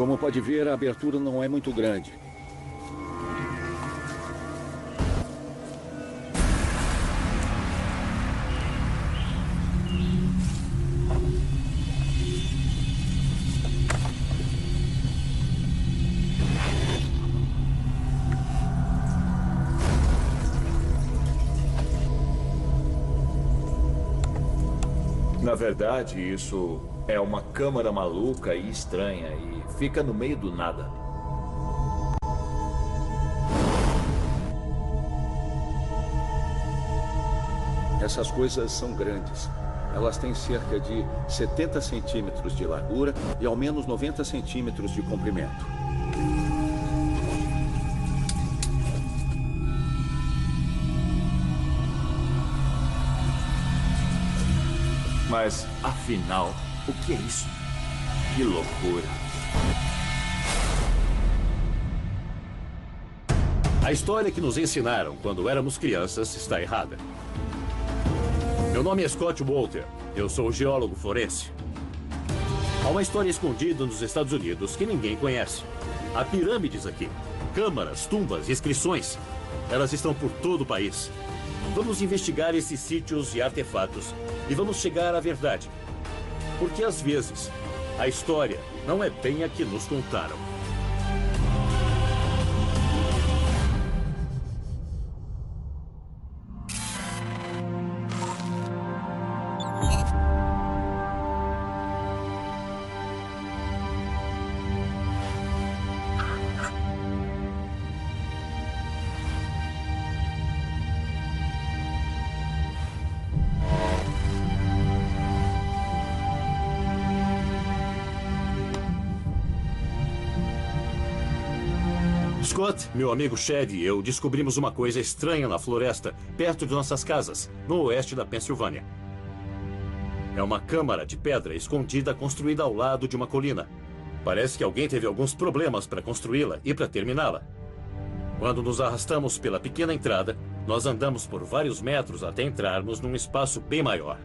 Como pode ver, a abertura não é muito grande. Na verdade, isso é uma câmara maluca e estranha e fica no meio do nada. Essas coisas são grandes. Elas têm cerca de 70 centímetros de largura e ao menos 90 centímetros de comprimento. Mas, afinal, o que é isso? Que loucura. A história que nos ensinaram quando éramos crianças está errada. Meu nome é Scott Wolter. Eu sou geólogo forense. Há uma história escondida nos Estados Unidos que ninguém conhece. Há pirâmides aqui, câmaras, tumbas, inscrições. Elas estão por todo o país. Vamos investigar esses sítios e artefatos e vamos chegar à verdade. Porque às vezes, a história não é bem a que nos contaram. Scott, meu amigo Chad e eu descobrimos uma coisa estranha na floresta, perto de nossas casas, no oeste da Pensilvânia. É uma câmara de pedra escondida construída ao lado de uma colina. Parece que alguém teve alguns problemas para construí-la e para terminá-la. Quando nos arrastamos pela pequena entrada, nós andamos por vários metros até entrarmos num espaço bem maior.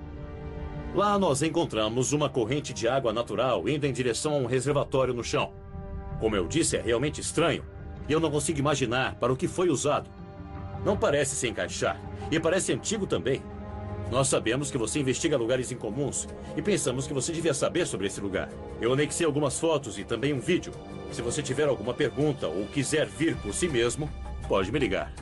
Lá nós encontramos uma corrente de água natural indo em direção a um reservatório no chão. Como eu disse, é realmente estranho. E eu não consigo imaginar para o que foi usado. Não parece se encaixar. E parece antigo também. Nós sabemos que você investiga lugares incomuns. E pensamos que você devia saber sobre esse lugar. Eu anexei algumas fotos e também um vídeo. Se você tiver alguma pergunta ou quiser vir por si mesmo, pode me ligar.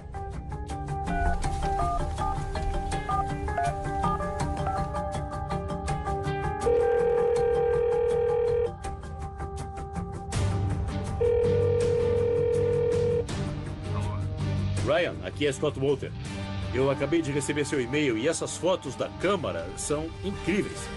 Ryan, aqui é Scott Wolter. Eu acabei de receber seu e-mail e essas fotos da câmara são incríveis.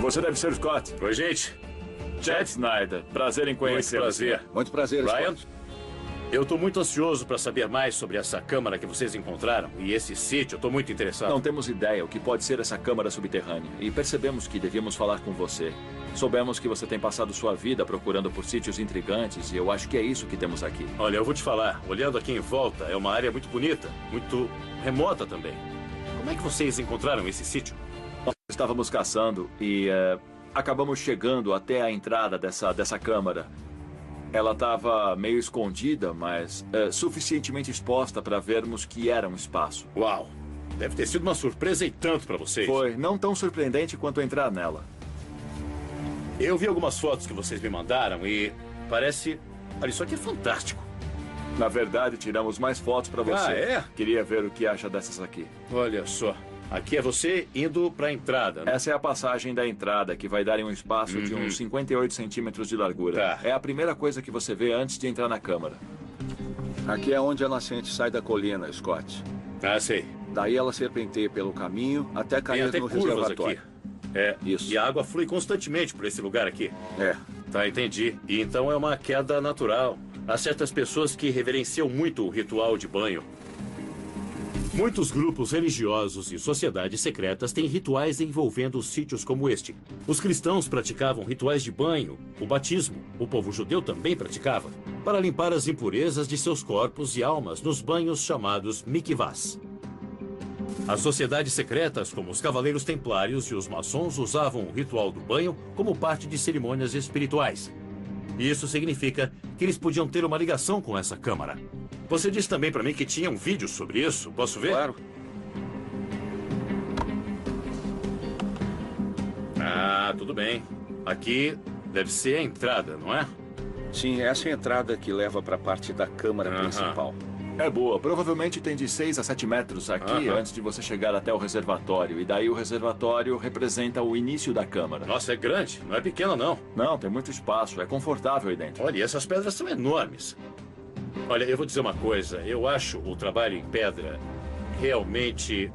Você deve ser o Scott. Oi, gente. Chad Snyder. Prazer em conhecer você. Muito prazer, Ryan, Scott. eu estou muito ansioso para saber mais sobre essa câmara que vocês encontraram e esse sítio. Eu estou muito interessado. Não temos ideia o que pode ser essa câmara subterrânea e percebemos que devíamos falar com você. Soubemos que você tem passado sua vida procurando por sítios intrigantes e eu acho que é isso que temos aqui. Olha, eu vou te falar. Olhando aqui em volta, é uma área muito bonita, muito remota também. Como é que vocês encontraram esse sítio? Nós estávamos caçando e acabamos chegando até a entrada dessa câmara. Ela estava meio escondida, mas suficientemente exposta para vermos que era um espaço. Uau! Deve ter sido uma surpresa e tanto para vocês. Foi não tão surpreendente quanto entrar nela. Eu vi algumas fotos que vocês me mandaram e parece... Olha, isso aqui é fantástico. Na verdade, tiramos mais fotos para você. Ah, é? Queria ver o que acha dessas aqui. Olha só. Aqui é você indo para a entrada, né? Essa é a passagem da entrada, que vai dar em um espaço de uns 58 centímetros de largura. Tá. É a primeira coisa que você vê antes de entrar na câmara. Aqui é onde a nascente sai da colina, Scott. Ah, sei. Daí ela serpenteia pelo caminho até Tem cair até no curvas reservatório. aqui. É, Isso. e a água flui constantemente por esse lugar aqui. É. Tá, entendi. E então é uma queda natural. Há certas pessoas que reverenciam muito o ritual de banho. Muitos grupos religiosos e sociedades secretas têm rituais envolvendo sítios como este. Os cristãos praticavam rituais de banho, o batismo. O povo judeu também praticava, para limpar as impurezas de seus corpos e almas nos banhos chamados mikvahs. As sociedades secretas, como os Cavaleiros Templários e os Maçons, usavam o ritual do banho como parte de cerimônias espirituais. Isso significa que eles podiam ter uma ligação com essa câmara. Você disse também para mim que tinha um vídeo sobre isso. Posso ver? Claro. Ah, tudo bem. Aqui deve ser a entrada, não é? Sim, essa é a entrada que leva para a parte da câmara principal. É boa. Provavelmente tem de 6 a 7 metros aqui antes de você chegar até o reservatório. E daí o reservatório representa o início da câmara. Nossa, é grande. Não é pequena, não. Não, tem muito espaço. É confortável aí dentro. Olha, e essas pedras são enormes. Olha, eu vou dizer uma coisa. Eu acho o trabalho em pedra realmente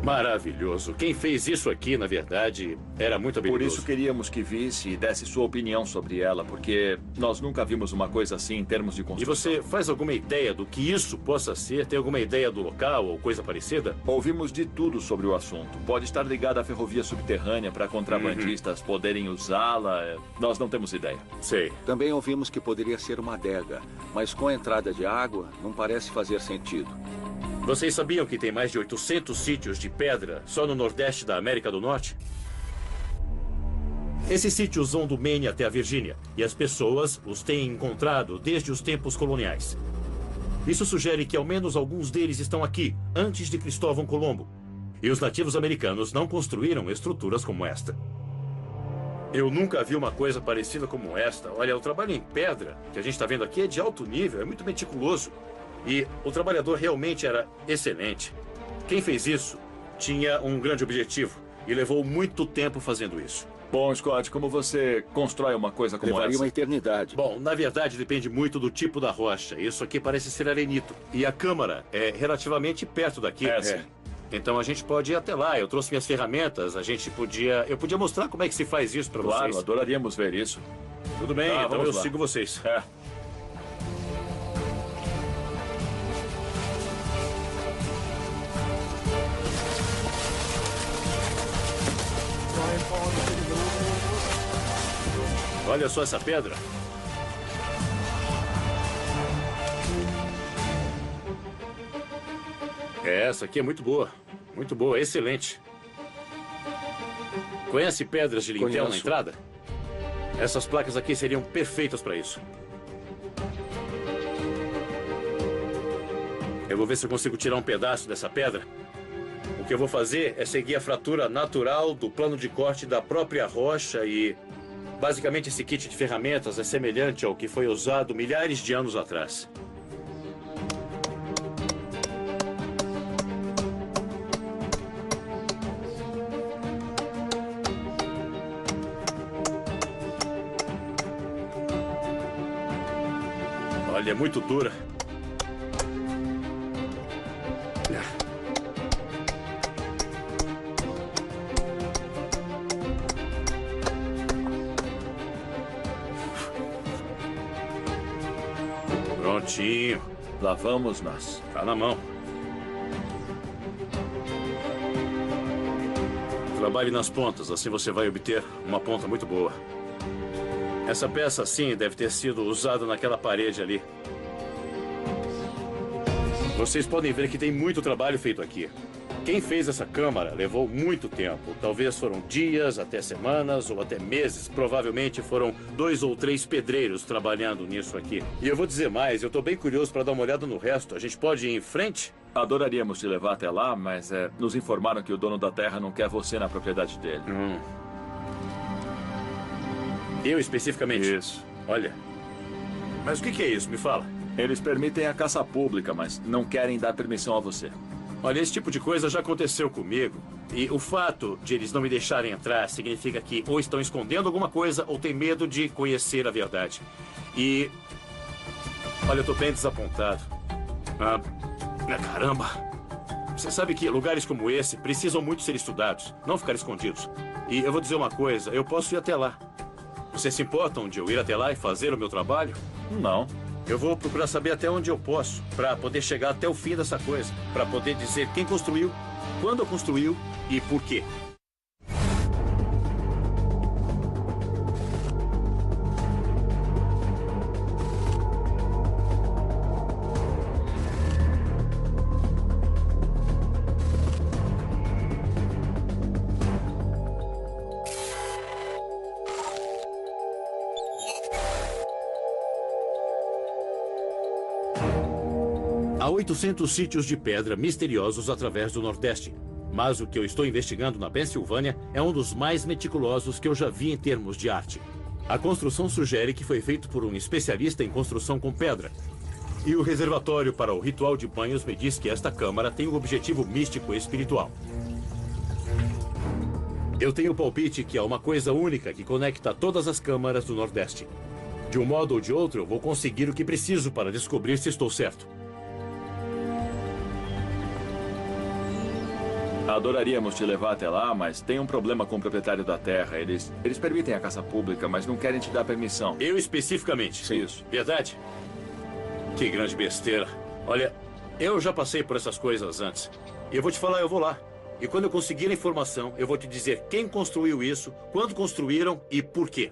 maravilhoso. Quem fez isso aqui, na verdade, era muito habilidoso. Por isso queríamos que visse e desse sua opinião sobre ela, porque nós nunca vimos uma coisa assim em termos de E construção. você faz alguma ideia do que isso possa ser? Tem alguma ideia do local ou coisa parecida? Ouvimos de tudo sobre o assunto. Pode estar ligado à ferrovia subterrânea para contrabandistas poderem usá-la. Nós não temos ideia. Sei. Também ouvimos que poderia ser uma adega, mas com a entrada de água não parece fazer sentido. Vocês sabiam que tem mais de 800 sítios de pedra só no nordeste da América do Norte? Esses sítios vão do Maine até a Virgínia, e as pessoas os têm encontrado desde os tempos coloniais. Isso sugere que ao menos alguns deles estão aqui, antes de Cristóvão Colombo. E os nativos americanos não construíram estruturas como esta. Eu nunca vi uma coisa parecida como esta. Olha, o trabalho em pedra que a gente está vendo aqui é de alto nível, é muito meticuloso. E o trabalhador realmente era excelente. Quem fez isso tinha um grande objetivo e levou muito tempo fazendo isso. Bom, Scott, como você constrói uma coisa como Levaria essa? uma eternidade. Bom, na verdade depende muito do tipo da rocha. Isso aqui parece ser arenito. E a câmara é relativamente perto daqui. Sim. Então a gente pode ir até lá. Eu trouxe minhas ferramentas. Eu podia mostrar como é que se faz isso para Claro, vocês. adoraríamos ver isso. Tudo bem, Tá, então vamos eu lá. sigo vocês. É. Olha só essa pedra. Essa aqui é muito boa, excelente. Conhece pedras de lintel na Conheço. entrada? Essas placas aqui seriam perfeitas para isso. Eu vou ver se eu consigo tirar um pedaço dessa pedra. O que eu vou fazer é seguir a fratura natural do plano de corte da própria rocha e... basicamente, esse kit de ferramentas é semelhante ao que foi usado milhares de anos atrás. Olha, é muito dura. Prontinho. Lá vamos nós. Tá na mão. Trabalhe nas pontas, assim você vai obter uma ponta muito boa. Essa peça, sim, deve ter sido usada naquela parede ali. Vocês podem ver que tem muito trabalho feito aqui. Quem fez essa câmara levou muito tempo. Talvez foram dias, até semanas ou até meses. Provavelmente foram 2 ou 3 pedreiros trabalhando nisso aqui. E eu vou dizer mais, eu estou bem curioso para dar uma olhada no resto. A gente pode ir em frente? Adoraríamos te levar até lá, mas nos informaram que o dono da terra não quer você na propriedade dele. Eu especificamente? Isso. Olha. Mas o que é isso? Me fala. Eles permitem a caça pública, mas não querem dar permissão a você. Olha, esse tipo de coisa já aconteceu comigo. E o fato de eles não me deixarem entrar significa que ou estão escondendo alguma coisa ou têm medo de conhecer a verdade. E... olha, eu tô bem desapontado. Caramba! Você sabe que lugares como esse precisam muito ser estudados, não ficar escondidos. E eu vou dizer uma coisa, eu posso ir até lá. Vocês se importam de eu ir até lá e fazer o meu trabalho? Não. Eu vou procurar saber até onde eu posso, para poder chegar até o fim dessa coisa. Para poder dizer quem construiu, quando construiu e por quê. Há 800 sítios de pedra misteriosos através do Nordeste. Mas o que eu estou investigando na Pensilvânia é um dos mais meticulosos que eu já vi em termos de arte. A construção sugere que foi feito por um especialista em construção com pedra. E o reservatório para o ritual de banhos me diz que esta câmara tem um objetivo místico e espiritual. Eu tenho o palpite que há uma coisa única que conecta todas as câmaras do Nordeste. De um modo ou de outro, eu vou conseguir o que preciso para descobrir se estou certo. Adoraríamos te levar até lá, mas tem um problema com o proprietário da terra. Eles permitem a caça pública, mas não querem te dar permissão. Eu especificamente? Sim. Isso. Verdade? Que grande besteira. Olha, eu já passei por essas coisas antes. E eu vou te falar, eu vou lá. E quando eu conseguir a informação, eu vou te dizer quem construiu isso, quando construíram e por quê.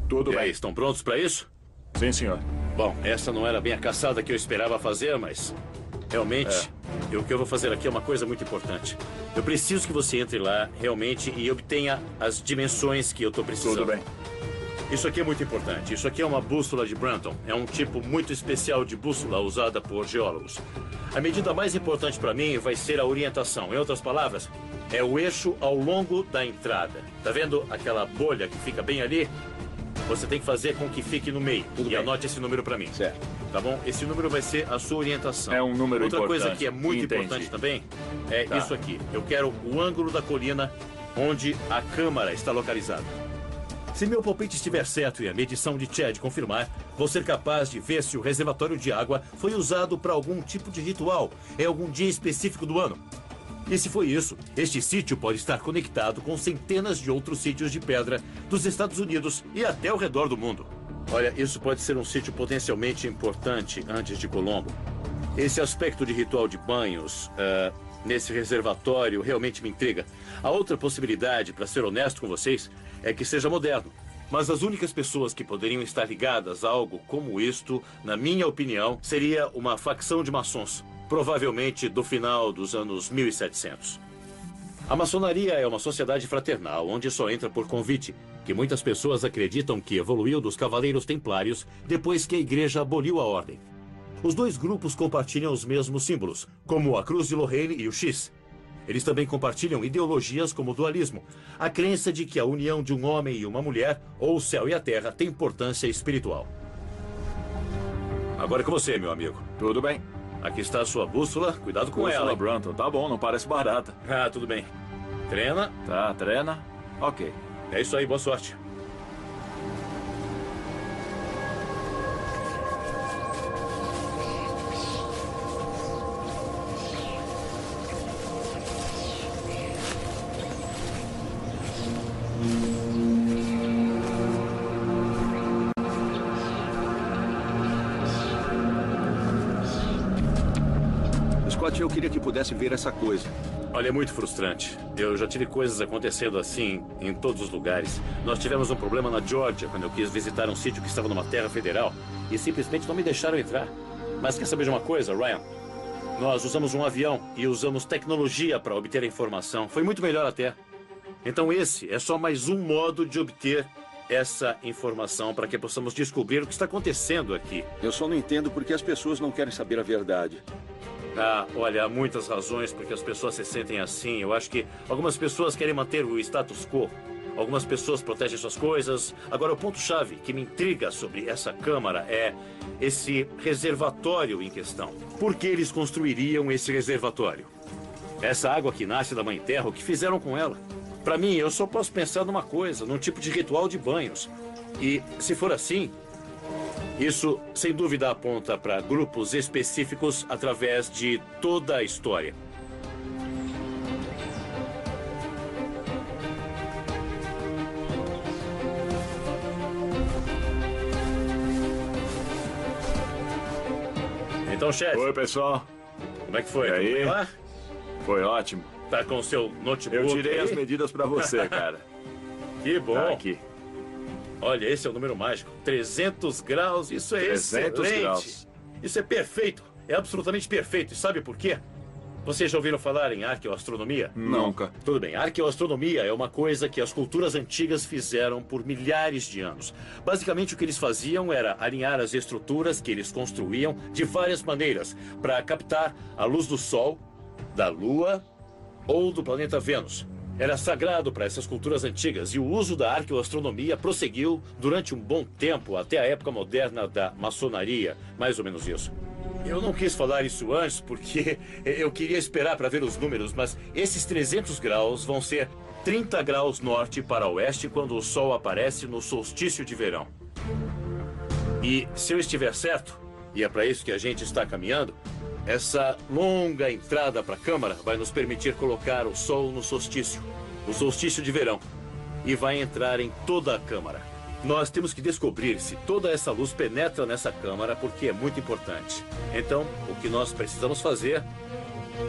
Tudo bem. Estão prontos para isso? Sim, senhor. Bom, essa não era bem a caçada que eu esperava fazer, mas realmente o que eu vou fazer aqui é uma coisa muito importante. Eu preciso que você entre lá realmente e obtenha as dimensões que eu estou precisando. Tudo bem. Isso aqui é muito importante. Isso aqui é uma bússola de Branton. É um tipo muito especial de bússola usada por geólogos. A medida mais importante para mim vai ser a orientação. Em outras palavras, é o eixo ao longo da entrada. Tá vendo aquela bolha que fica bem ali? Você tem que fazer com que fique no meio. Tudo e bem. Anote esse número para mim. Certo. Tá bom? Esse número vai ser a sua orientação. É um número Outra importante. coisa que é muito Entendi. importante também é Tá. isso aqui. Eu quero o ângulo da colina onde a câmara está localizada. Se meu palpite estiver certo e a medição de Chad confirmar, vou ser capaz de ver se o reservatório de água foi usado para algum tipo de ritual em algum dia específico do ano. E se foi isso, este sítio pode estar conectado com centenas de outros sítios de pedra dos Estados Unidos e até ao redor do mundo. Olha, isso pode ser um sítio potencialmente importante antes de Colombo. Esse aspecto de ritual de banhos nesse reservatório realmente me intriga. A outra possibilidade, para ser honesto com vocês, é que seja moderno. Mas as únicas pessoas que poderiam estar ligadas a algo como isto, na minha opinião, seria uma facção de maçons. Provavelmente do final dos anos 1700. A maçonaria é uma sociedade fraternal, onde só entra por convite, que muitas pessoas acreditam que evoluiu dos cavaleiros templários depois que a igreja aboliu a ordem. Os dois grupos compartilham os mesmos símbolos, como a Cruz de Lorraine e o X. Eles também compartilham ideologias como o dualismo, a crença de que a união de um homem e uma mulher, ou o céu e a terra, tem importância espiritual. Agora é com você, meu amigo. Tudo bem. Aqui está a sua bússola. Cuidado com ela. Bússola Branton. Tá bom, não parece barata. Ah, tudo bem. Treina. Tá, treina. Ok. É isso aí, boa sorte. Scott, eu queria que pudesse ver essa coisa. Olha, é muito frustrante. Eu já tive coisas acontecendo assim em todos os lugares. Nós tivemos um problema na Geórgia, quando eu quis visitar um sítio que estava numa terra federal, e simplesmente não me deixaram entrar. Mas quer saber de uma coisa, Ryan? Nós usamos um avião e usamos tecnologia para obter a informação. Foi muito melhor até. Então esse é só mais um modo de obter essa informação para que possamos descobrir o que está acontecendo aqui. Eu só não entendo porque as pessoas não querem saber a verdade. Ah, olha, há muitas razões porque as pessoas se sentem assim. Eu acho que algumas pessoas querem manter o status quo. Algumas pessoas protegem suas coisas. Agora, o ponto-chave que me intriga sobre essa câmara é esse reservatório em questão. Por que eles construiriam esse reservatório? Essa água que nasce da Mãe Terra, o que fizeram com ela? Para mim, eu só posso pensar numa coisa, num tipo de ritual de banhos. E, se for assim, isso, sem dúvida, aponta para grupos específicos através de toda a história. Então, chefe. Oi, pessoal. Como é que foi? E aí? Tudo bem lá? Foi ótimo. Tá com o seu notebook? Eu tirei aí? as medidas para você, cara. Que bom. Tá aqui. Olha, esse é o número mágico. 300 graus, isso é 300 excelente. graus. Isso é perfeito. É absolutamente perfeito. E sabe por quê? Vocês já ouviram falar em arqueoastronomia? Nunca. Tudo bem, a arqueoastronomia é uma coisa que as culturas antigas fizeram por milhares de anos. Basicamente, o que eles faziam era alinhar as estruturas que eles construíam de várias maneiras para captar a luz do Sol, da Lua ou do planeta Vênus. Era sagrado para essas culturas antigas e o uso da arqueoastronomia prosseguiu durante um bom tempo, até a época moderna da maçonaria, mais ou menos isso. Eu não quis falar isso antes porque eu queria esperar para ver os números, mas esses 300 graus vão ser 30 graus norte para oeste quando o Sol aparece no solstício de verão. E se eu estiver certo, e é para isso que a gente está caminhando, essa longa entrada para a Câmara vai nos permitir colocar o Sol no solstício, o solstício de verão, e vai entrar em toda a Câmara. Nós temos que descobrir se toda essa luz penetra nessa câmara, porque é muito importante. Então, o que nós precisamos fazer,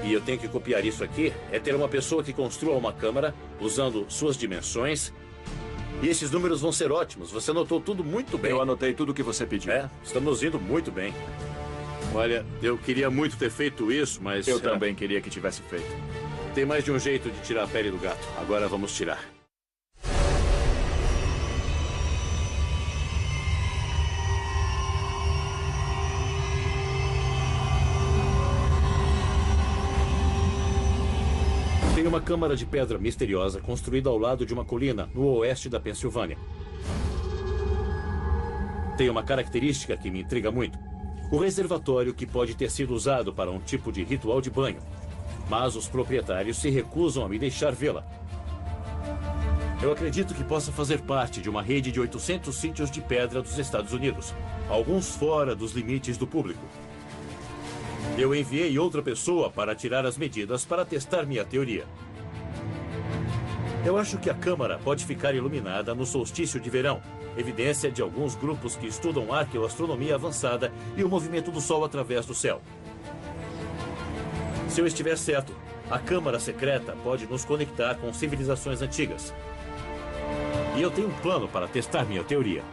e eu tenho que copiar isso aqui, é ter uma pessoa que construa uma câmara usando suas dimensões. E esses números vão ser ótimos. Você anotou tudo muito bem. Eu anotei tudo o que você pediu. Estamos indo muito bem. Olha, eu queria muito ter feito isso, mas... Eu também queria que tivesse feito. Tem mais de um jeito de tirar a pele do gato. Agora vamos tirar. Tem uma câmara de pedra misteriosa construída ao lado de uma colina no oeste da Pensilvânia. Tem uma característica que me intriga muito. O reservatório que pode ter sido usado para um tipo de ritual de banho. Mas os proprietários se recusam a me deixar vê-la. Eu acredito que possa fazer parte de uma rede de 800 sítios de pedra dos Estados Unidos. Alguns fora dos limites do público. Eu enviei outra pessoa para tirar as medidas para testar minha teoria. Eu acho que a câmara pode ficar iluminada no solstício de verão, evidência de alguns grupos que estudam arqueoastronomia avançada e o movimento do Sol através do céu. Se eu estiver certo, a câmara secreta pode nos conectar com civilizações antigas. E eu tenho um plano para testar minha teoria.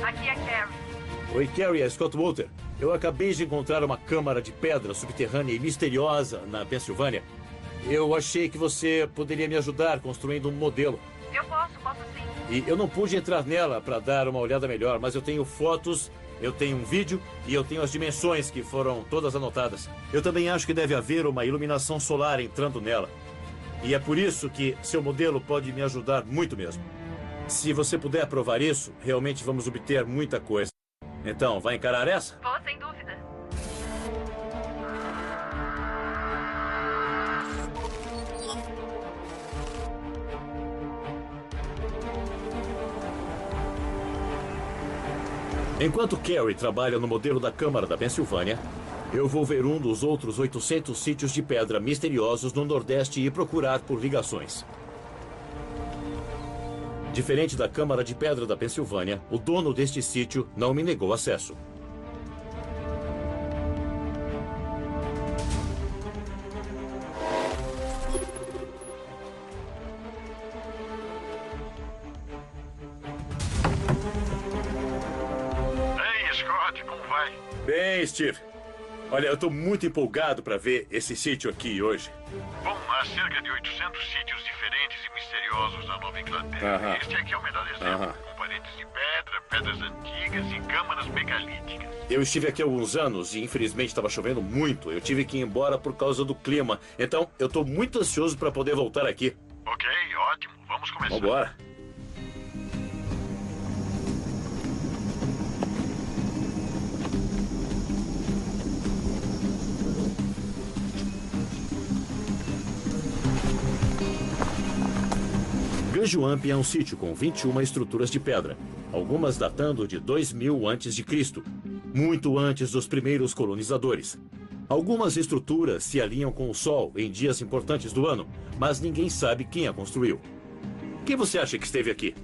Aqui é Carrie. Oi, Carrie, é Scott Walter. Eu acabei de encontrar uma câmara de pedra subterrânea e misteriosa na Pensilvânia. Eu achei que você poderia me ajudar construindo um modelo. Eu posso sim. E eu não pude entrar nela para dar uma olhada melhor, mas eu tenho fotos, eu tenho um vídeo e eu tenho as dimensões que foram todas anotadas. Eu também acho que deve haver uma iluminação solar entrando nela. E é por isso que seu modelo pode me ajudar muito mesmo. Se você puder provar isso, realmente vamos obter muita coisa. Então, vai encarar essa? Vou, sem dúvida. Enquanto Carrie trabalha no modelo da Câmara da Pensilvânia, eu vou ver um dos outros 800 sítios de pedra misteriosos no Nordeste e procurar por ligações. Diferente da Câmara de Pedra da Pensilvânia, o dono deste sítio não me negou acesso. Ei, Scott, como vai? Bem, Steve. Olha, eu estou muito empolgado para ver esse sítio aqui hoje. Bom, há cerca de 800 sítios diferentes e misteriosos na Nova Inglaterra. Aham. Este aqui é o melhor exemplo, Aham. com paredes de pedra, pedras antigas e câmaras megalíticas. Eu estive aqui há alguns anos e infelizmente estava chovendo muito. Eu tive que ir embora por causa do clima. Então, eu estou muito ansioso para poder voltar aqui. Ok, ótimo. Vamos começar. Vambora. Ganjuamp é um sítio com 21 estruturas de pedra, algumas datando de 2000 a.C., muito antes dos primeiros colonizadores. Algumas estruturas se alinham com o Sol em dias importantes do ano, mas ninguém sabe quem a construiu. Quem você acha que esteve aqui?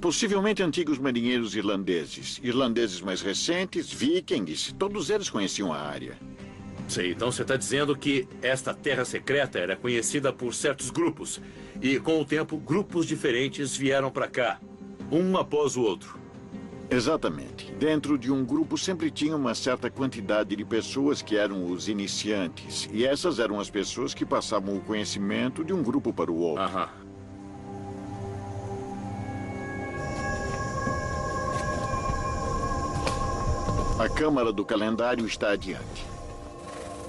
Possivelmente antigos marinheiros irlandeses. Irlandeses mais recentes, vikings, todos eles conheciam a área. Sei, então você está dizendo que esta terra secreta era conhecida por certos grupos. E, com o tempo, grupos diferentes vieram para cá, um após o outro. Exatamente. Dentro de um grupo sempre tinha uma certa quantidade de pessoas que eram os iniciantes. E essas eram as pessoas que passavam o conhecimento de um grupo para o outro. Aham. A Câmara do Calendário está adiante.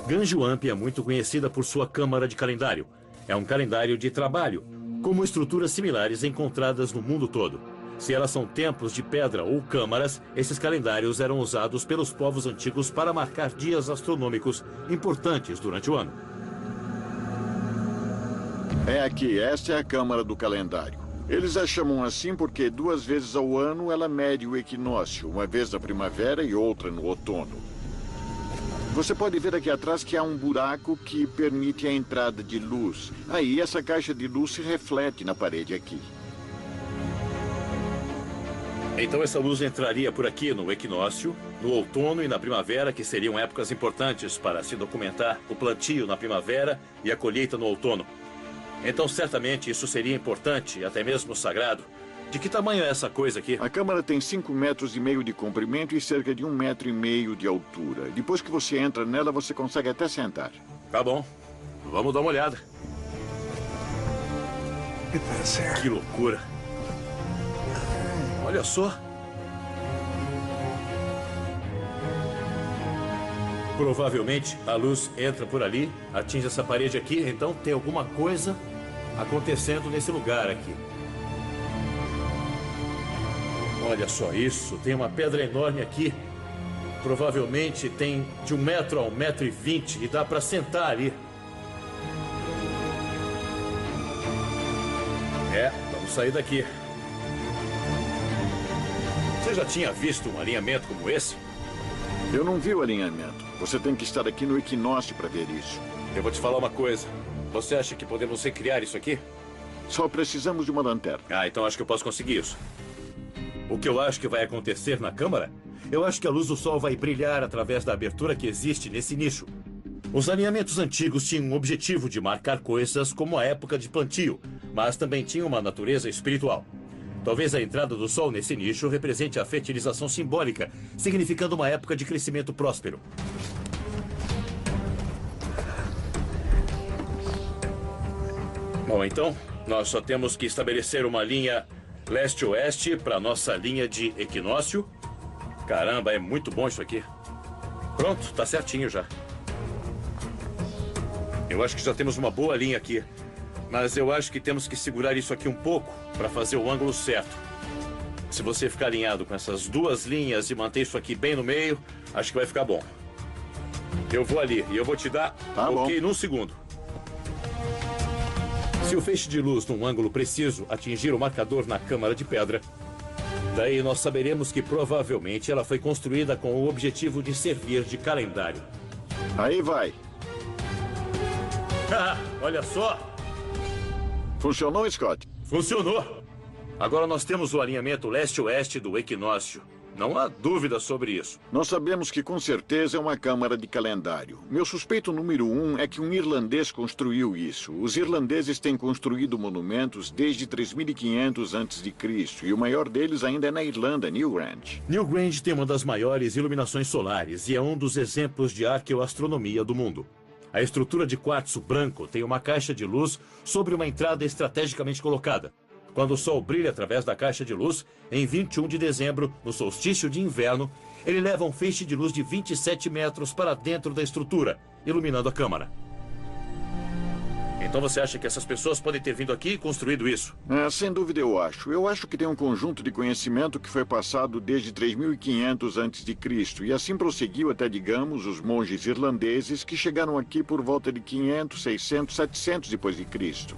Ganjuamp é muito conhecida por sua câmara de calendário. É um calendário de trabalho, como estruturas similares encontradas no mundo todo. Se elas são templos de pedra ou câmaras, esses calendários eram usados pelos povos antigos para marcar dias astronômicos importantes durante o ano. É aqui, esta é a Câmara do Calendário. Eles a chamam assim porque 2 vezes ao ano ela mede o equinócio, uma vez na primavera e outra no outono. Você pode ver aqui atrás que há um buraco que permite a entrada de luz. Aí essa caixa de luz se reflete na parede aqui. Então essa luz entraria por aqui no equinócio, no outono e na primavera, que seriam épocas importantes para se documentar o plantio na primavera e a colheita no outono. Então certamente isso seria importante, até mesmo sagrado. De que tamanho é essa coisa aqui? A câmara tem 5,5 metros de comprimento e cerca de 1,5 metro de altura. Depois que você entra nela, você consegue até sentar. Tá bom. Vamos dar uma olhada. Que loucura. Olha só. Provavelmente a luz entra por ali, atinge essa parede aqui, então tem alguma coisa acontecendo nesse lugar aqui. Olha só isso, tem uma pedra enorme aqui. Provavelmente tem de 1 metro a 1,20 metro e dá para sentar ali. Vamos sair daqui. Você já tinha visto um alinhamento como esse? Eu não vi o alinhamento. Você tem que estar aqui no equinócio para ver isso. Eu vou te falar uma coisa. Você acha que podemos recriar isso aqui? Só precisamos de uma lanterna. Então acho que eu posso conseguir isso. O que eu acho que vai acontecer na câmara? Eu acho que a luz do sol vai brilhar através da abertura que existe nesse nicho. Os alinhamentos antigos tinham o objetivo de marcar coisas como a época de plantio, mas também tinham uma natureza espiritual. Talvez a entrada do sol nesse nicho represente a fertilização simbólica, significando uma época de crescimento próspero. Bom, então, nós só temos que estabelecer uma linha leste-oeste para nossa linha de equinócio. Caramba, é muito bom isso aqui. Pronto, tá certinho já. Eu acho que já temos uma boa linha aqui. Mas eu acho que temos que segurar isso aqui um pouco para fazer o ângulo certo. Se você ficar alinhado com essas 2 linhas e manter isso aqui bem no meio, acho que vai ficar bom. Eu vou ali e eu vou te dar ok num segundo. Se o feixe de luz num ângulo preciso atingir o marcador na câmara de pedra, daí nós saberemos que provavelmente ela foi construída com o objetivo de servir de calendário. Aí vai. Olha só! Funcionou, Scott? Funcionou! Agora nós temos o alinhamento leste-oeste do equinócio. Não há dúvida sobre isso. Nós sabemos que com certeza é uma câmara de calendário. Meu suspeito número 1 é que um irlandês construiu isso. Os irlandeses têm construído monumentos desde 3500 a.C. e o maior deles ainda é na Irlanda, Newgrange. Newgrange tem uma das maiores iluminações solares e é um dos exemplos de arqueoastronomia do mundo. A estrutura de quartzo branco tem uma caixa de luz sobre uma entrada estrategicamente colocada. Quando o sol brilha através da caixa de luz, em 21 de dezembro, no solstício de inverno, ele leva um feixe de luz de 27 metros para dentro da estrutura, iluminando a câmara. Então você acha que essas pessoas podem ter vindo aqui e construído isso? Sem dúvida eu acho. Eu acho que tem um conjunto de conhecimento que foi passado desde 3.500 a.C. e assim prosseguiu até, digamos, os monges irlandeses que chegaram aqui por volta de 500, 600, 700 depois de Cristo.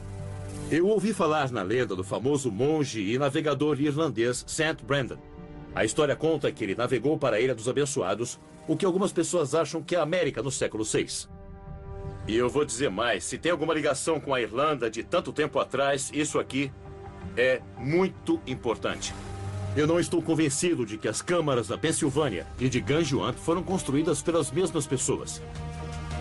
Eu ouvi falar na lenda do famoso monge e navegador irlandês St. Brendan. A história conta que ele navegou para a Ilha dos Abençoados, o que algumas pessoas acham que é a América no século VI. E eu vou dizer mais, se tem alguma ligação com a Irlanda de tanto tempo atrás, isso aqui é muito importante. Eu não estou convencido de que as câmaras da Pensilvânia e de Gunjuan foram construídas pelas mesmas pessoas.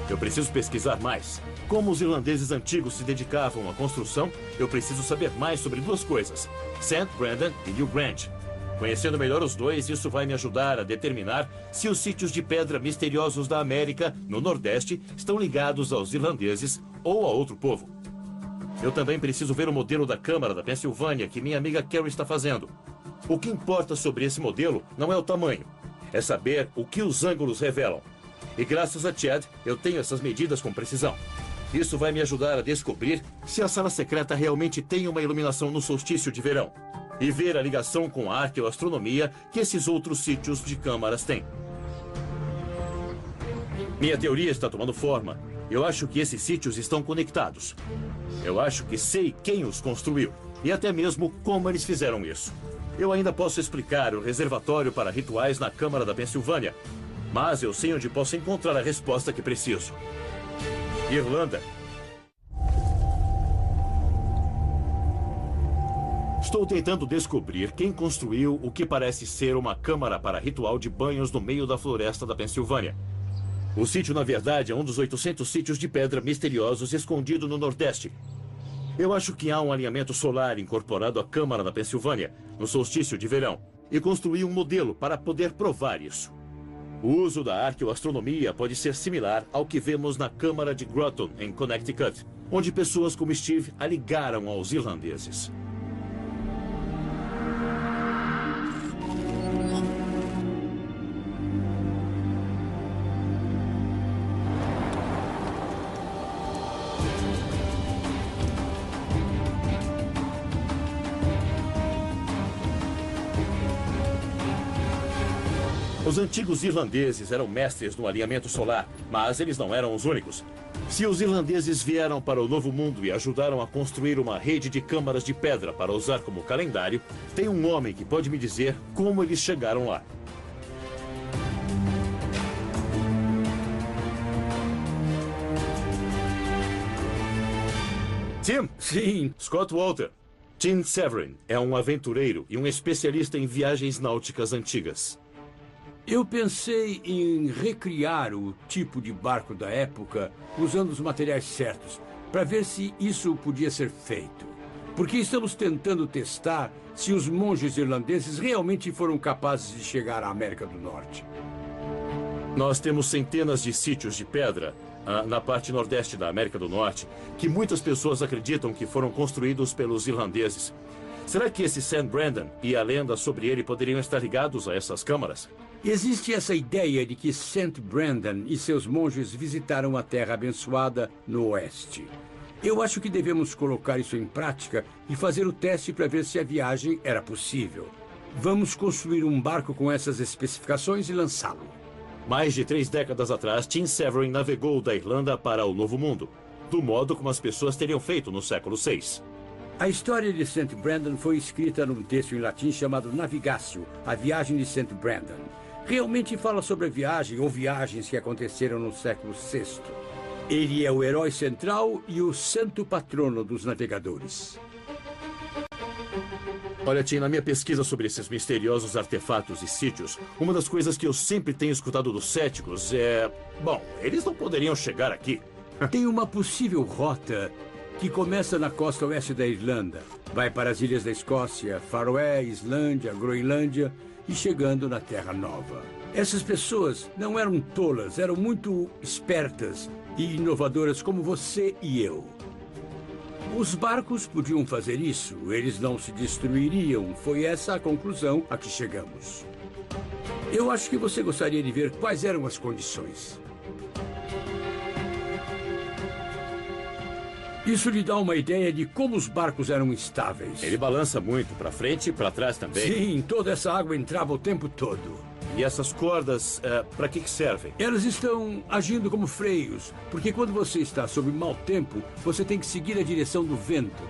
Eu preciso pesquisar mais. Como os irlandeses antigos se dedicavam à construção, eu preciso saber mais sobre duas coisas: St. Brendan e New Grange. Conhecendo melhor os dois, isso vai me ajudar a determinar se os sítios de pedra misteriosos da América, no Nordeste, estão ligados aos irlandeses ou a outro povo. Eu também preciso ver o modelo da Câmara da Pensilvânia que minha amiga Carrie está fazendo. O que importa sobre esse modelo não é o tamanho, é saber o que os ângulos revelam. E graças a Chad, eu tenho essas medidas com precisão. Isso vai me ajudar a descobrir se a sala secreta realmente tem uma iluminação no solstício de verão. E ver a ligação com a arqueoastronomia que esses outros sítios de câmaras têm. Minha teoria está tomando forma. Eu acho que esses sítios estão conectados. Eu acho que sei quem os construiu. E até mesmo como eles fizeram isso. Eu ainda posso explicar o reservatório para rituais na Câmara da Pensilvânia. Mas eu sei onde posso encontrar a resposta que preciso. Irlanda. Estou tentando descobrir quem construiu o que parece ser uma câmara para ritual de banhos no meio da floresta da Pensilvânia. O sítio, na verdade, é um dos 800 sítios de pedra misteriosos escondido no Nordeste. Eu acho que há um alinhamento solar incorporado à Câmara da Pensilvânia, no solstício de verão, e construí um modelo para poder provar isso. O uso da arqueoastronomia pode ser similar ao que vemos na Câmara de Groton, em Connecticut, onde pessoas como Steve a ligaram aos irlandeses. Os antigos irlandeses eram mestres no alinhamento solar, mas eles não eram os únicos. Se os irlandeses vieram para o Novo Mundo e ajudaram a construir uma rede de câmaras de pedra para usar como calendário, tem um homem que pode me dizer como eles chegaram lá. Tim? Sim. Scott Walter. Tim Severin é um aventureiro e um especialista em viagens náuticas antigas. Eu pensei em recriar o tipo de barco da época usando os materiais certos, para ver se isso podia ser feito. Porque estamos tentando testar se os monges irlandeses realmente foram capazes de chegar à América do Norte. Nós temos centenas de sítios de pedra na parte nordeste da América do Norte que muitas pessoas acreditam que foram construídos pelos irlandeses. Será que esse St. Brendan e a lenda sobre ele poderiam estar ligados a essas câmaras? Existe essa ideia de que St. Brendan e seus monges visitaram a Terra Abençoada no Oeste. Eu acho que devemos colocar isso em prática e fazer o teste para ver se a viagem era possível. Vamos construir um barco com essas especificações e lançá-lo. Mais de 3 décadas atrás, Tim Severin navegou da Irlanda para o Novo Mundo, do modo como as pessoas teriam feito no século VI. A história de St. Brendan foi escrita num texto em latim chamado Navigatio, a viagem de St. Brendan. Realmente fala sobre a viagem ou viagens que aconteceram no século VI. Ele é o herói central e o santo patrono dos navegadores. Olha, Tim, na minha pesquisa sobre esses misteriosos artefatos e sítios, uma das coisas que eu sempre tenho escutado dos céticos é... Bom, eles não poderiam chegar aqui. Tem uma possível rota que começa na costa oeste da Irlanda, vai para as ilhas da Escócia, Faroé, Islândia, Groenlândia e chegando na Terra Nova. Essas pessoas não eram tolas, eram muito espertas e inovadoras como você e eu. Os barcos podiam fazer isso, eles não se destruiriam. Foi essa a conclusão a que chegamos. Eu acho que você gostaria de ver quais eram as condições. Isso lhe dá uma ideia de como os barcos eram estáveis. Ele balança muito, para frente e para trás também. Sim, toda essa água entrava o tempo todo. E essas cordas, para que servem? Elas estão agindo como freios, porque quando você está sob mau tempo, você tem que seguir a direção do vento.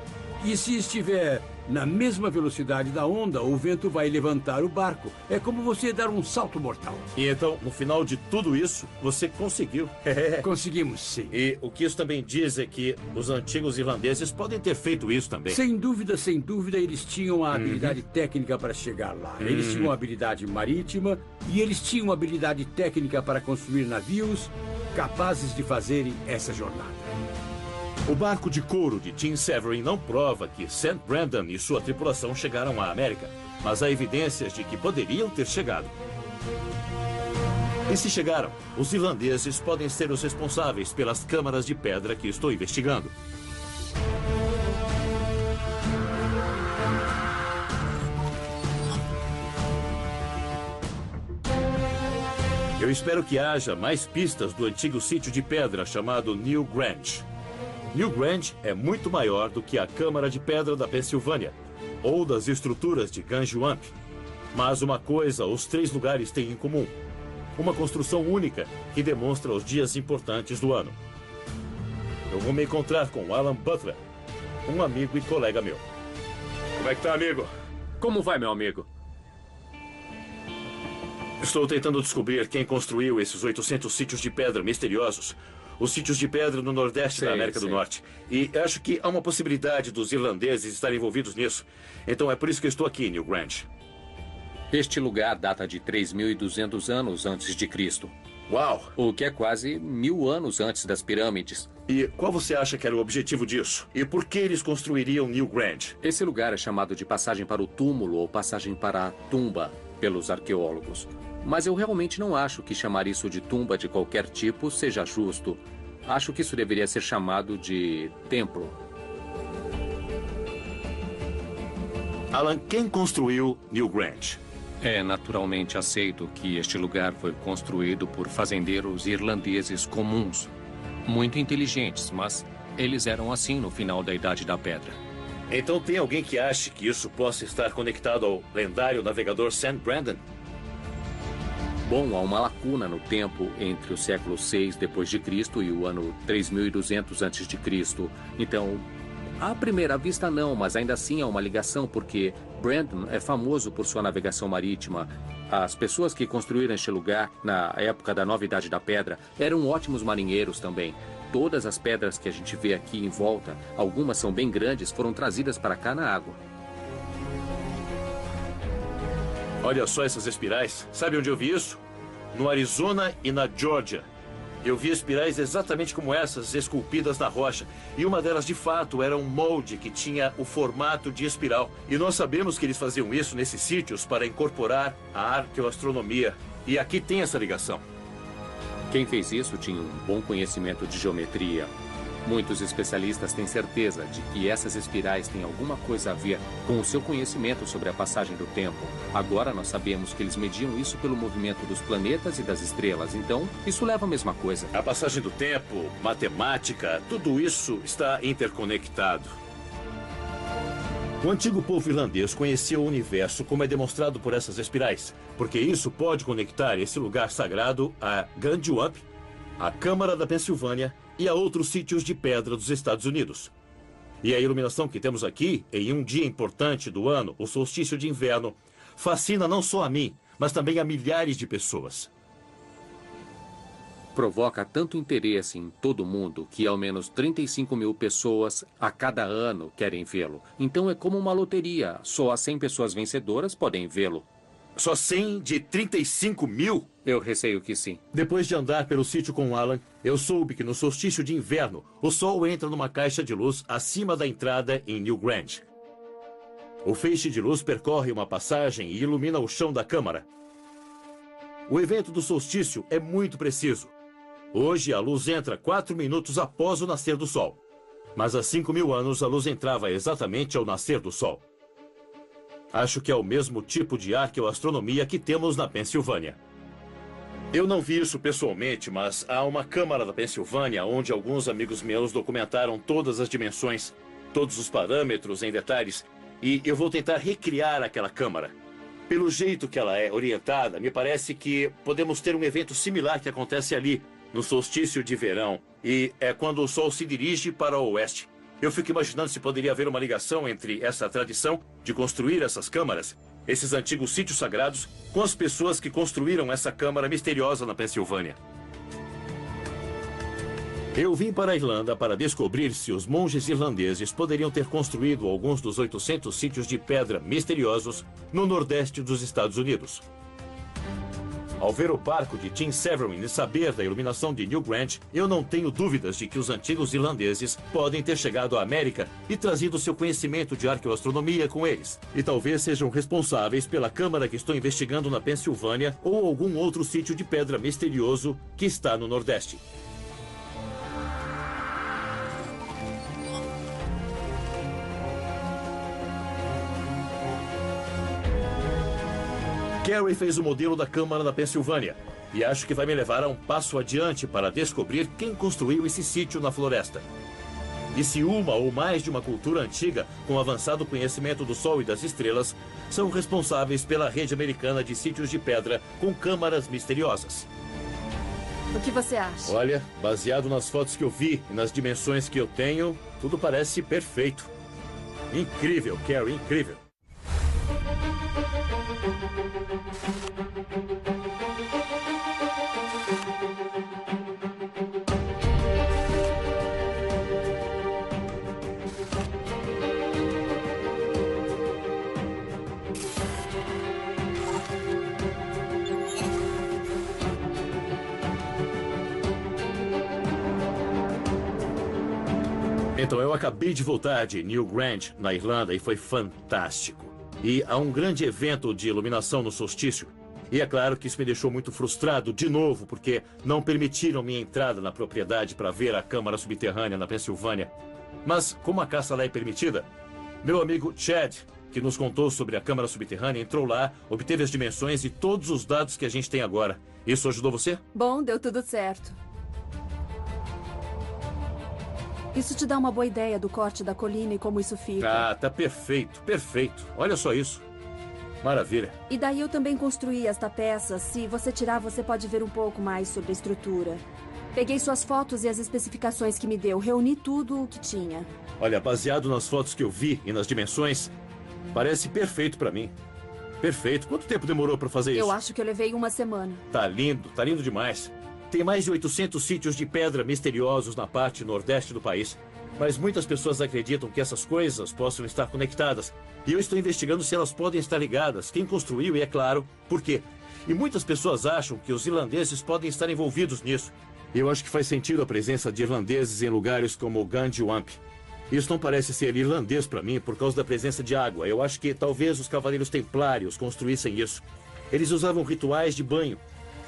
E se estiver na mesma velocidade da onda, o vento vai levantar o barco. É como você dar um salto mortal. E então, no final de tudo isso, você conseguiu. Conseguimos, sim. E o que isso também diz é que os antigos irlandeses podem ter feito isso também. Sem dúvida, eles tinham a habilidade técnica para chegar lá. Eles tinham a habilidade marítima e eles tinham a habilidade técnica para construir navios capazes de fazerem essa jornada. O barco de couro de Tim Severin não prova que St. Brendan e sua tripulação chegaram à América, mas há evidências de que poderiam ter chegado. E se chegaram, os irlandeses podem ser os responsáveis pelas câmaras de pedra que estou investigando. Eu espero que haja mais pistas do antigo sítio de pedra chamado New Grange. New Grange é muito maior do que a Câmara de Pedra da Pensilvânia ou das estruturas de Ganjuamp. Mas uma coisa os três lugares têm em comum: uma construção única que demonstra os dias importantes do ano. Eu vou me encontrar com Alan Butler, um amigo e colega meu. Como é que tá, amigo? Como vai, meu amigo? Estou tentando descobrir quem construiu esses 800 sítios de pedra misteriosos. Os sítios de pedra no nordeste da América do Norte. E acho que há uma possibilidade dos irlandeses estarem envolvidos nisso. Então é por isso que eu estou aqui, New Grange. Este lugar data de 3.200 anos antes de Cristo. Uau! O que é quase 1000 anos antes das pirâmides. E qual você acha que era o objetivo disso? E por que eles construiriam New Grange? Esse lugar é chamado de passagem para o túmulo ou passagem para a tumba pelos arqueólogos. Mas eu realmente não acho que chamar isso de tumba de qualquer tipo seja justo. Acho que isso deveria ser chamado de templo. Alan, quem construiu New Grange? É naturalmente aceito que este lugar foi construído por fazendeiros irlandeses comuns. Muito inteligentes, mas eles eram assim no final da Idade da Pedra. Então tem alguém que ache que isso possa estar conectado ao lendário navegador St. Brendan? Bom, há uma lacuna no tempo entre o século VI d.C. e o ano 3200 a.C. Então, à primeira vista não, mas ainda assim há uma ligação porque Brendan é famoso por sua navegação marítima. As pessoas que construíram este lugar na época da Nova Idade da Pedra eram ótimos marinheiros também. Todas as pedras que a gente vê aqui em volta, algumas são bem grandes, foram trazidas para cá na água. Olha só essas espirais. Sabe onde eu vi isso? No Arizona e na Geórgia. Eu vi espirais exatamente como essas, esculpidas na rocha. E uma delas, de fato, era um molde que tinha o formato de espiral. E nós sabemos que eles faziam isso nesses sítios para incorporar a arqueoastronomia. E aqui tem essa ligação. Quem fez isso tinha um bom conhecimento de geometria. Muitos especialistas têm certeza de que essas espirais têm alguma coisa a ver com o seu conhecimento sobre a passagem do tempo. Agora nós sabemos que eles mediam isso pelo movimento dos planetas e das estrelas, então isso leva a mesma coisa. A passagem do tempo, matemática, tudo isso está interconectado. O antigo povo irlandês conhecia o universo como é demonstrado por essas espirais, porque isso pode conectar esse lugar sagrado a Ganjuamp, a Câmara da Pensilvânia e a outros sítios de pedra dos Estados Unidos. E a iluminação que temos aqui, em um dia importante do ano, o solstício de inverno, fascina não só a mim, mas também a milhares de pessoas. Provoca tanto interesse em todo mundo que ao menos 35 mil pessoas a cada ano querem vê-lo. Então é como uma loteria, só as 100 pessoas vencedoras podem vê-lo. Só 100 de 35 mil? Eu receio que sim. Depois de andar pelo sítio com Alan, eu soube que no solstício de inverno, o sol entra numa caixa de luz acima da entrada em New Grange. O feixe de luz percorre uma passagem e ilumina o chão da câmara. O evento do solstício é muito preciso. Hoje a luz entra 4 minutos após o nascer do sol. Mas há 5.000 anos a luz entrava exatamente ao nascer do Sol. Acho que é o mesmo tipo de arqueoastronomia que temos na Pensilvânia. Eu não vi isso pessoalmente, mas há uma câmara da Pensilvânia onde alguns amigos meus documentaram todas as dimensões, todos os parâmetros em detalhes, e eu vou tentar recriar aquela câmara. Pelo jeito que ela é orientada, me parece que podemos ter um evento similar que acontece ali, no solstício de verão, e é quando o Sol se dirige para o oeste. Eu fico imaginando se poderia haver uma ligação entre essa tradição de construir essas câmaras, esses antigos sítios sagrados, com as pessoas que construíram essa câmara misteriosa na Pensilvânia. Eu vim para a Irlanda para descobrir se os monges irlandeses poderiam ter construído alguns dos 800 sítios de pedra misteriosos no nordeste dos Estados Unidos. Ao ver o barco de Tim Severin e saber da iluminação de New Grant, eu não tenho dúvidas de que os antigos irlandeses podem ter chegado à América e trazido seu conhecimento de arqueoastronomia com eles. E talvez sejam responsáveis pela câmara que estou investigando na Pensilvânia ou algum outro sítio de pedra misterioso que está no Nordeste. Carrie fez o modelo da câmara da Pensilvânia e acho que vai me levar a um passo adiante para descobrir quem construiu esse sítio na floresta. E se uma ou mais de uma cultura antiga, com avançado conhecimento do Sol e das estrelas, são responsáveis pela rede americana de sítios de pedra com câmaras misteriosas. O que você acha? Olha, baseado nas fotos que eu vi e nas dimensões que eu tenho, tudo parece perfeito. Incrível, Carrie, incrível. Então, eu acabei de voltar de New Grant, na Irlanda, e foi fantástico. E há um grande evento de iluminação no solstício. E é claro que isso me deixou muito frustrado de novo, porque não permitiram minha entrada na propriedade para ver a câmara subterrânea na Pensilvânia. Mas, como a caça lá é permitida, meu amigo Chad, que nos contou sobre a câmara subterrânea, entrou lá, obteve as dimensões e todos os dados que a gente tem agora. Isso ajudou você? Bom, deu tudo certo. Isso te dá uma boa ideia do corte da colina e como isso fica. Ah, tá perfeito, perfeito. Olha só isso. Maravilha. E daí eu também construí esta peça. Se você tirar, você pode ver um pouco mais sobre a estrutura. Peguei suas fotos e as especificações que me deu. Reuni tudo o que tinha. Olha, baseado nas fotos que eu vi e nas dimensões, parece perfeito pra mim. Perfeito. Quanto tempo demorou pra fazer isso? Eu acho que eu levei 1 semana. Tá lindo demais. Tem mais de 800 sítios de pedra misteriosos na parte nordeste do país. Mas muitas pessoas acreditam que essas coisas possam estar conectadas. E eu estou investigando se elas podem estar ligadas, quem construiu e, é claro, por quê. E muitas pessoas acham que os irlandeses podem estar envolvidos nisso. Eu acho que faz sentido a presença de irlandeses em lugares como Gandhiwamp. Isso não parece ser irlandês para mim por causa da presença de água. Eu acho que talvez os cavaleiros templários construíssem isso. Eles usavam rituais de banho.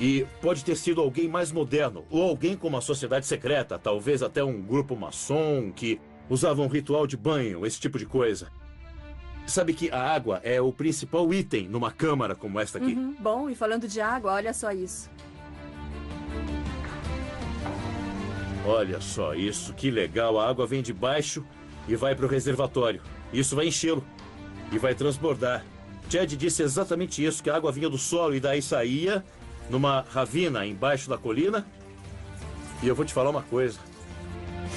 E pode ter sido alguém mais moderno, ou alguém com uma sociedade secreta, talvez até um grupo maçom que usava um ritual de banho, esse tipo de coisa. Sabe que a água é o principal item numa câmara como esta aqui. Bom, e falando de água, olha só isso. Olha só isso, que legal. A água vem de baixo e vai para o reservatório. Isso vai enchê-lo e vai transbordar. Chad disse exatamente isso, que a água vinha do solo e daí saía numa ravina embaixo da colina. E eu vou te falar uma coisa.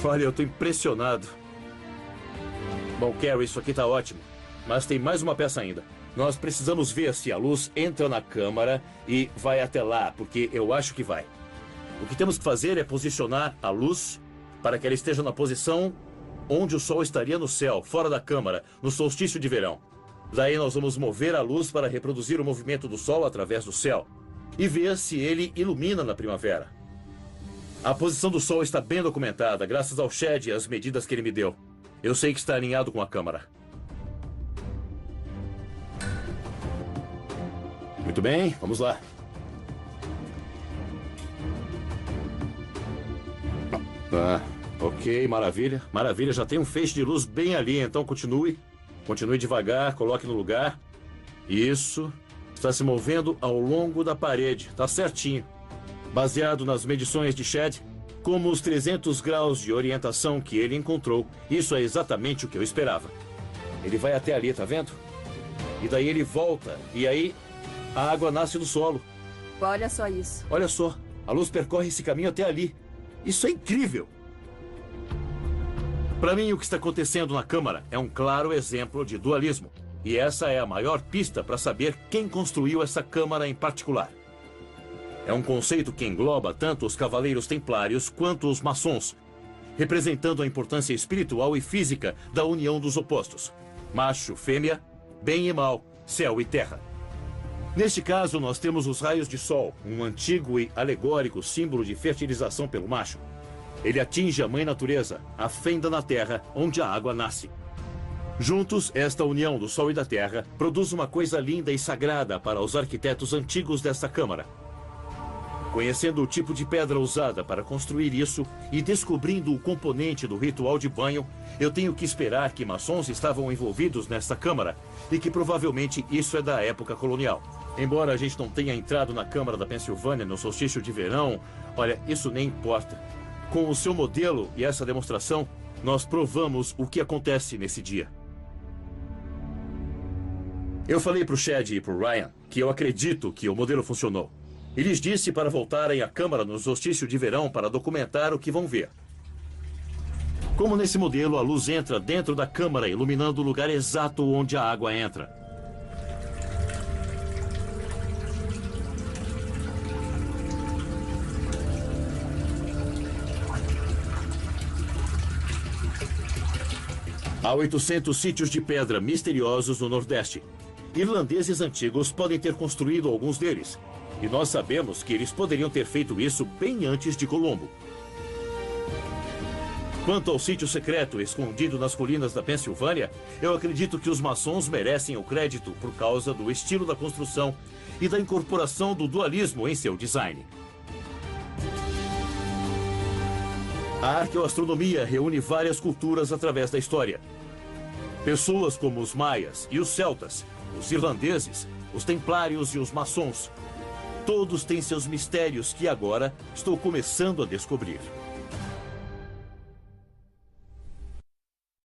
Olha, eu tô impressionado. Bom, Carrie, isso aqui tá ótimo. Mas tem mais uma peça ainda. Nós precisamos ver se a luz entra na câmara e vai até lá, porque eu acho que vai. O que temos que fazer é posicionar a luz para que ela esteja na posição onde o Sol estaria no céu, fora da câmara, no solstício de verão. Daí nós vamos mover a luz para reproduzir o movimento do Sol através do céu e ver se ele ilumina na primavera. A posição do Sol está bem documentada, graças ao Chad e às medidas que ele me deu. Eu sei que está alinhado com a câmara. Muito bem, vamos lá. Ok, maravilha. Maravilha, já tem um feixe de luz bem ali, então continue. Continue devagar, coloque no lugar. Isso. Está se movendo ao longo da parede. Tá certinho. Baseado nas medições de Shed, como os 300 graus de orientação que ele encontrou, isso é exatamente o que eu esperava. Ele vai até ali, tá vendo? E daí ele volta, e aí a água nasce do solo. Olha só isso. Olha só, a luz percorre esse caminho até ali. Isso é incrível! Para mim, o que está acontecendo na Câmara é um claro exemplo de dualismo. E essa é a maior pista para saber quem construiu essa Câmara em particular. É um conceito que engloba tanto os Cavaleiros Templários quanto os Maçons, representando a importância espiritual e física da união dos opostos. Macho, fêmea, bem e mal, céu e terra. Neste caso, nós temos os raios de sol, um antigo e alegórico símbolo de fertilização pelo macho. Ele atinge a mãe natureza, a fenda na terra, onde a água nasce. Juntos, esta união do sol e da terra produz uma coisa linda e sagrada para os arquitetos antigos desta Câmara. Conhecendo o tipo de pedra usada para construir isso e descobrindo o componente do ritual de banho, eu tenho que esperar que maçons estavam envolvidos nesta Câmara e que provavelmente isso é da época colonial. Embora a gente não tenha entrado na Câmara da Pensilvânia no solstício de verão, olha, isso nem importa. Com o seu modelo e essa demonstração, nós provamos o que acontece nesse dia. Eu falei para o Shed e para o Ryan que eu acredito que o modelo funcionou. E lhes disse para voltarem à Câmara no solstício de verão para documentar o que vão ver. Como nesse modelo, a luz entra dentro da Câmara, iluminando o lugar exato onde a água entra. Há 800 sítios de pedra misteriosos no Nordeste. Irlandeses antigos podem ter construído alguns deles. E nós sabemos que eles poderiam ter feito isso bem antes de Colombo. Quanto ao sítio secreto escondido nas colinas da Pensilvânia, eu acredito que os maçons merecem o crédito por causa do estilo da construção e da incorporação do dualismo em seu design. A arqueoastronomia reúne várias culturas através da história. Pessoas como os maias e os celtas, os irlandeses, os templários e os maçons. Todos têm seus mistérios que agora estou começando a descobrir.